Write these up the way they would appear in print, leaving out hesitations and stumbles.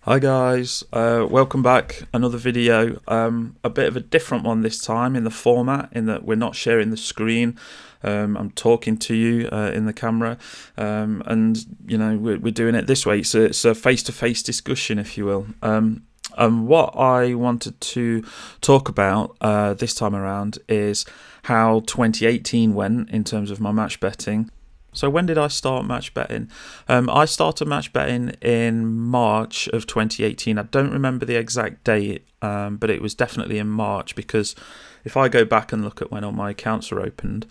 Hi guys, welcome back. Another video, a bit of a different one this time in the format, in that we're not sharing the screen. I'm talking to you in the camera, and you know we're doing it this way. It's a face-to-face discussion, if you will. What I wanted to talk about this time around is how 2018 went in terms of my match betting. So when did I start match betting? I started match betting in March of 2018. I don't remember the exact date, but it was definitely in March, because if I go back and look at when all my accounts were opened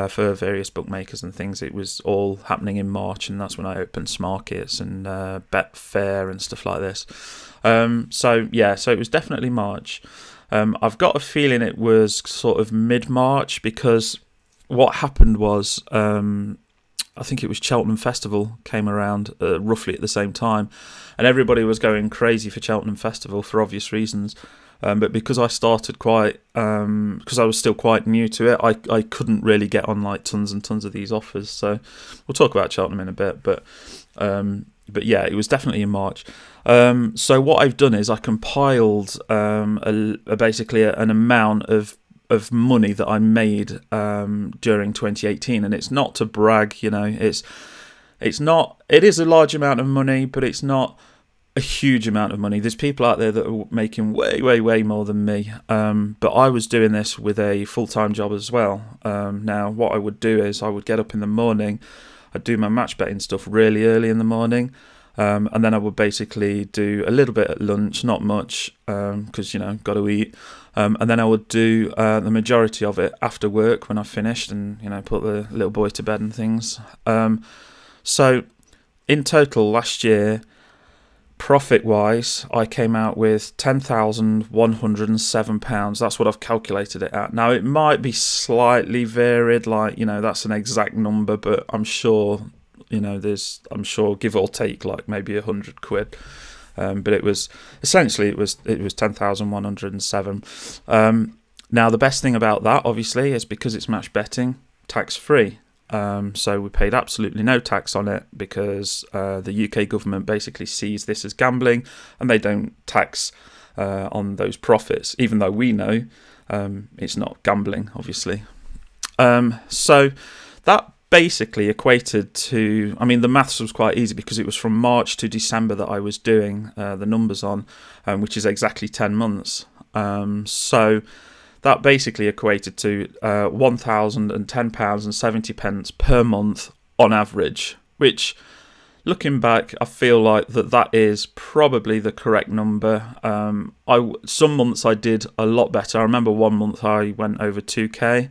for various bookmakers and things, it was all happening in March, and that's when I opened Smarkets and Betfair and stuff like this. So it was definitely March. I've got a feeling it was sort of mid-March, because what happened was I think it was Cheltenham Festival came around roughly at the same time, and everybody was going crazy for Cheltenham Festival for obvious reasons. But because I started because I was still quite new to it, I couldn't really get on like tons and tons of these offers. So we'll talk about Cheltenham in a bit, but yeah, it was definitely in March. So what I've done is I compiled basically an amount of money that I made during 2018, and it's not to brag, you know. It is a large amount of money, but it's not a huge amount of money. There's people out there that are making way more than me, but I was doing this with a full-time job as well. Now what I would do is I would get up in the morning, I'd do my match betting stuff really early in the morning, and then I would basically do a little bit at lunch, not much, because you know, got to eat. And then I would do the majority of it after work when I finished, and you know, put the little boy to bed and things. So in total last year, profit-wise, I came out with £10,107. That's what I've calculated it at. Now it might be slightly varied, like, you know, that's an exact number, but I'm sure, you know, I'm sure give or take like maybe £100. But it was essentially it was 10,107. Now the best thing about that, obviously, is because it's match betting, tax free. So we paid absolutely no tax on it, because the UK government basically sees this as gambling, and they don't tax on those profits, even though we know it's not gambling, obviously. So that basically equated to, I mean, the maths was quite easy, because it was from March to December that I was doing the numbers on, which is exactly 10 months. So that basically equated to £1,010.70 per month on average, which, looking back, I feel like that is probably the correct number. Some months I did a lot better. I remember one month I went over 2k.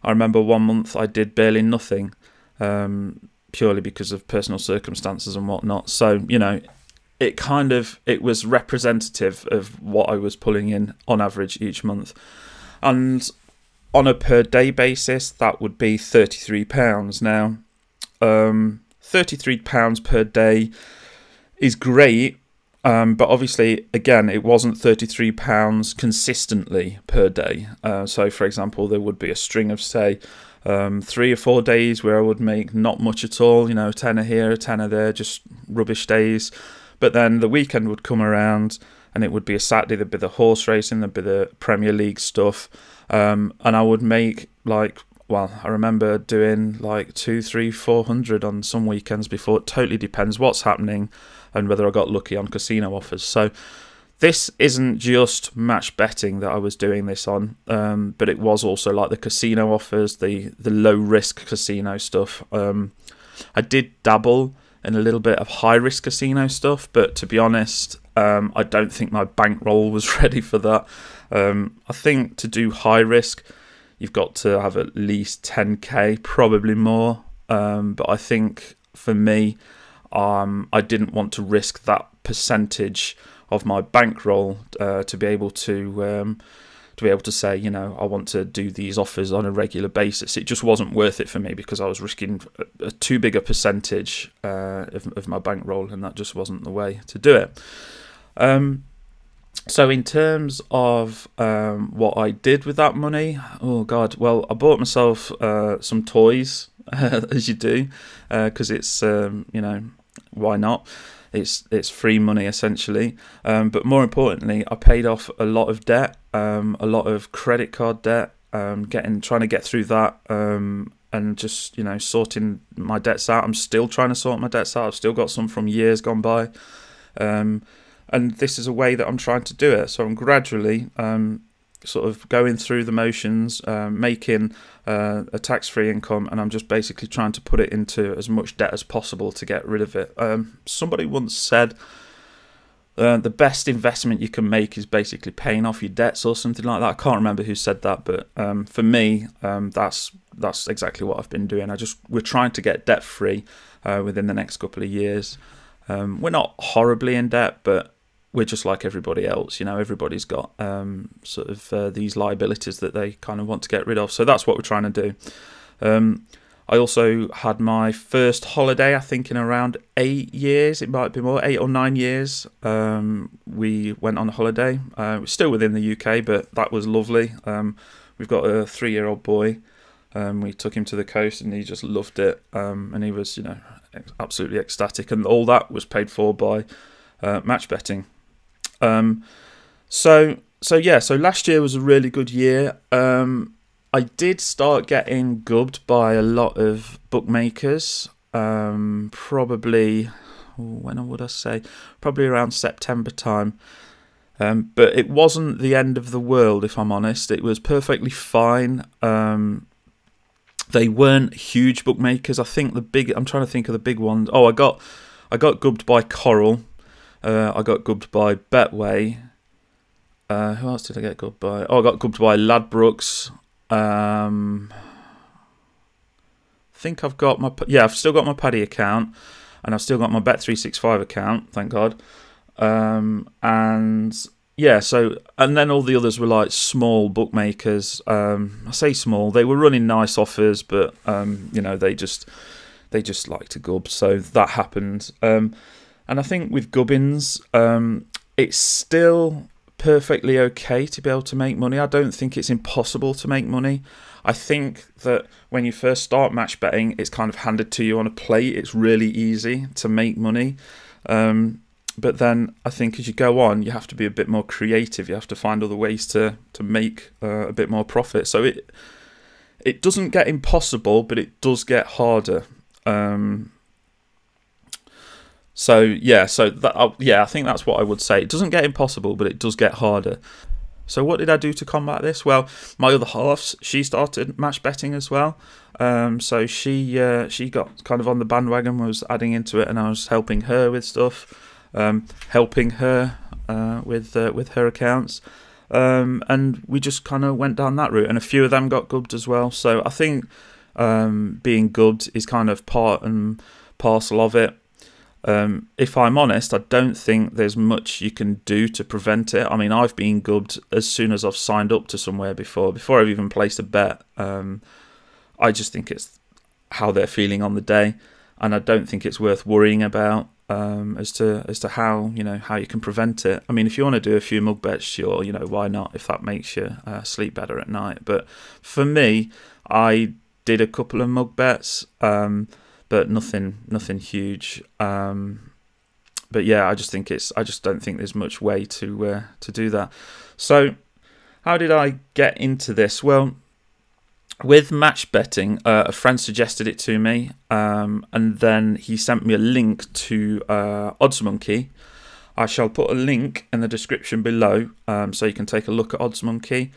I remember one month I did barely nothing, purely because of personal circumstances and whatnot. So, you know, it was representative of what I was pulling in on average each month. And on a per day basis, that would be £33. Now, £33 per day is great. But obviously, again, it wasn't £33 consistently per day. So, for example, there would be a string of, say, 3 or 4 days where I would make not much at all, you know, a tenner here, a tenner there, just rubbish days. But then the weekend would come around, and it would be a Saturday, there'd be the horse racing, there'd be the Premier League stuff, and I would make, like, well, I remember doing like 200, 300, 400 on some weekends before. It totally depends what's happening and whether I got lucky on casino offers. So this isn't just match betting that I was doing this on, but it was also like the casino offers, the low risk casino stuff. I did dabble in a little bit of high risk casino stuff, but to be honest, I don't think my bankroll was ready for that. I think to do high risk, you've got to have at least 10k, probably more. But I think for me, I didn't want to risk that percentage of my bankroll to be able to say, you know, I want to do these offers on a regular basis. It just wasn't worth it for me, because I was risking a too big a percentage of my bankroll, and that just wasn't the way to do it. So in terms of what I did with that money, oh God, well, I bought myself some toys, as you do, because it's, you know, why not? it's free money essentially. But more importantly, I paid off a lot of debt, a lot of credit card debt, trying to get through that, and just, you know, sorting my debts out. I'm still trying to sort my debts out. I've still got some from years gone by, and this is a way that I'm trying to do it. So I'm gradually sort of going through the motions, making a tax-free income, and I'm just basically trying to put it into as much debt as possible to get rid of it. Somebody once said the best investment you can make is basically paying off your debts or something like that. I can't remember who said that, but for me, that's exactly what I've been doing. We're trying to get debt-free within the next couple of years. We're not horribly in debt, but we're just like everybody else. You know, everybody's got sort of these liabilities that they kind of want to get rid of. So that's what we're trying to do. I also had my first holiday, I think, in around 8 years. It might be more, 8 or 9 years. We went on a holiday. We're still within the UK, but that was lovely. We've got a 3-year-old boy. We took him to the coast, and he just loved it. And he was, you know, absolutely ecstatic. And all that was paid for by match betting. So last year was a really good year. I did start getting gubbed by a lot of bookmakers, probably, when would I say? Probably around September time. But it wasn't the end of the world, if I'm honest. It was perfectly fine. They weren't huge bookmakers. I'm trying to think of the big ones. Oh, I got gubbed by Coral. I got gubbed by Betway. Who else did I get gubbed by? Oh, I got gubbed by Ladbrokes. I think I've still got my Paddy account, and I've still got my Bet365 account, thank God. And then all the others were like small bookmakers. I say small, they were running nice offers, but you know, they just like to gub, so that happened. And I think with gubbins, it's still perfectly okay to be able to make money. I don't think it's impossible to make money. I think that when you first start match betting, it's kind of handed to you on a plate. It's really easy to make money. But then I think as you go on, you have to be a bit more creative. You have to find other ways to make a bit more profit. So it doesn't get impossible, but it does get harder. I think that's what I would say. It doesn't get impossible, but it does get harder. So what did I do to combat this? Well, my other half, she started match betting as well. So she got kind of on the bandwagon, was adding into it, and I was helping her with stuff, helping her with her accounts, and we just kind of went down that route. And a few of them got gubbed as well. So I think being gubbed is kind of part and parcel of it. If I'm honest, I don't think there's much you can do to prevent it. I mean, I've been gubbed as soon as I've signed up to somewhere before I've even placed a bet. I just think it's how they're feeling on the day, and I don't think it's worth worrying about as to how you can prevent it. I mean, if you want to do a few mug bets, sure, why not, if that makes you sleep better at night. But for me, I did a couple of mug bets, but nothing huge. But yeah, I just don't think there's much way to do that. So how did I get into this? Well, with match betting, a friend suggested it to me, and then he sent me a link to OddsMonkey. I shall put a link in the description below, so you can take a look at OddsMonkey.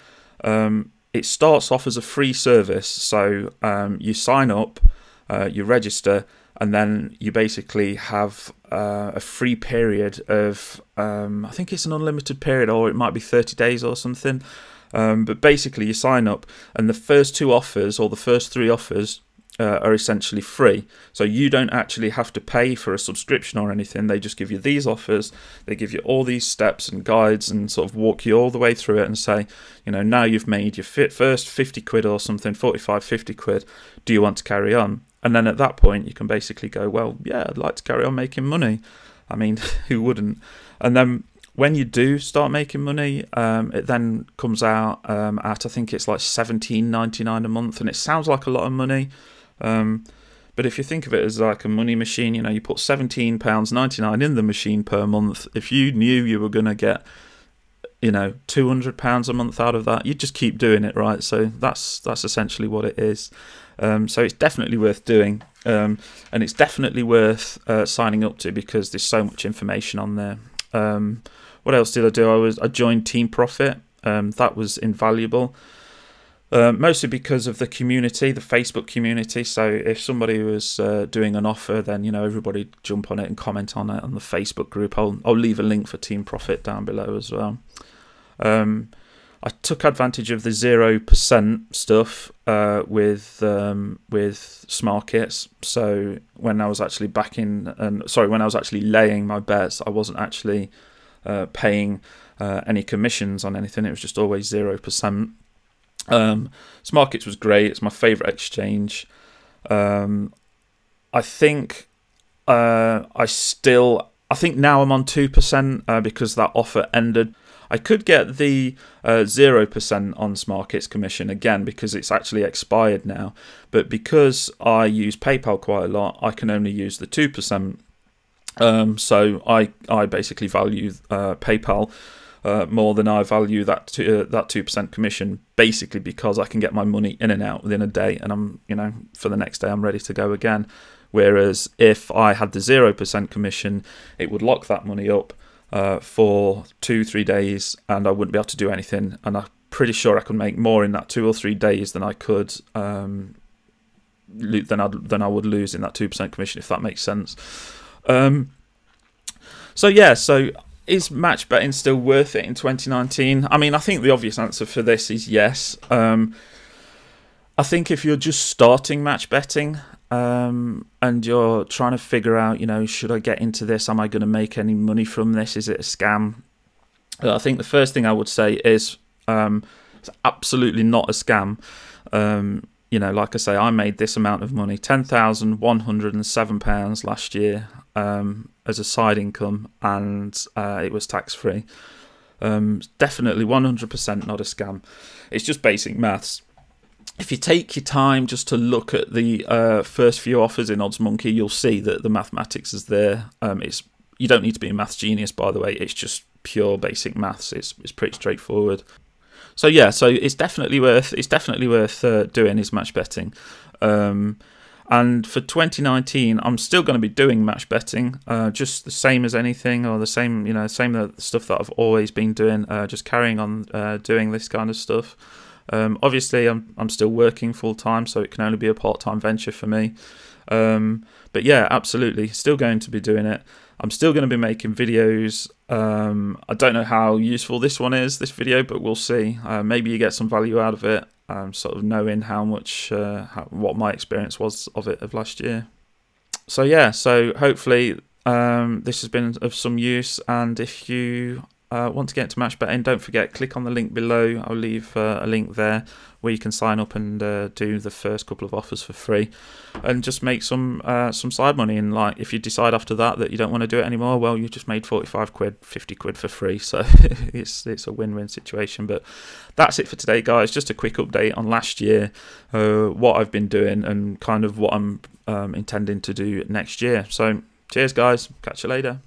It starts off as a free service, so you sign up, you register, and then you basically have a free period of, I think it's an unlimited period, or it might be 30 days or something. But basically you sign up, and the first 2 offers, or the first 3 offers, are essentially free. So you don't actually have to pay for a subscription or anything. They just give you these offers. They give you all these steps and guides, and sort of walk you all the way through it and say, now you've made your first 50 quid or something, 45, 50 quid. Do you want to carry on? And then at that point, you can basically go, well, yeah, I'd like to carry on making money. I mean, who wouldn't? And then when you do start making money, it then comes out at, I think it's like $17.99 a month, and it sounds like a lot of money, But if you think of it as like a money machine, you know, you put £17.99 in the machine per month. If you knew you were going to get, you know, £200 a month out of that, you'd just keep doing it, right? So that's essentially what it is. So it's definitely worth doing, and it's definitely worth signing up to, because there's so much information on there. What else did I do? I joined Team Profit. That was invaluable. Mostly because of the community, the Facebook community. So if somebody was doing an offer, then, you know, everybody jump on it and comment on it on the Facebook group. I'll leave a link for Team Profit down below as well. I took advantage of the 0% stuff with Smarkets. So when I was actually when I was actually laying my bets, I wasn't actually paying any commissions on anything. It was just always 0%. Smarkets was great. It's my favorite exchange. I think now I'm on 2% because that offer ended. I could get the 0% on Smarkets commission again because it's actually expired now, but because I use PayPal quite a lot, I can only use the 2%. So I basically value PayPal more than I value that 2% commission, basically because I can get my money in and out within a day, and I'm, you know, for the next day I'm ready to go again. Whereas if I had the 0% commission, it would lock that money up for 2-3 days, and I wouldn't be able to do anything. And I'm pretty sure I could make more in that 2 or 3 days than I could than I would lose in that 2% commission, if that makes sense. So yeah, so is match betting still worth it in 2019? I mean, I think the obvious answer for this is yes. I think if you're just starting match betting and you're trying to figure out, you know, should I get into this? Am I going to make any money from this? Is it a scam? I think the first thing I would say is it's absolutely not a scam. You know, like I say, I made this amount of money, £10,107 last year as a side income, and it was tax-free. Definitely 100% not a scam. It's just basic maths. If you take your time just to look at the first few offers in OddsMonkey, you'll see that the mathematics is there. You don't need to be a maths genius, by the way. It's just pure basic maths. It's pretty straightforward. So yeah, so it's definitely worth doing is match betting. And for 2019, I'm still going to be doing match betting, just the same as anything, or the same, you know, same stuff that I've always been doing. Just carrying on doing this kind of stuff. Obviously, I'm still working full time, so it can only be a part-time venture for me. But yeah, absolutely, still going to be doing it. I'm still going to be making videos. I don't know how useful this video, but we'll see. Maybe you get some value out of it, sort of knowing how much, what my experience was of last year. So yeah, so hopefully this has been of some use, and if you want to get into match betting, don't forget, click on the link below. I'll leave a link there where you can sign up and do the first couple of offers for free, and just make some side money. And like, if you decide after that you don't want to do it anymore, well, you just made 45 quid, 50 quid for free. So it's a win-win situation. But that's it for today, guys. Just a quick update on last year, what I've been doing, and kind of what I'm intending to do next year. So cheers, guys. Catch you later.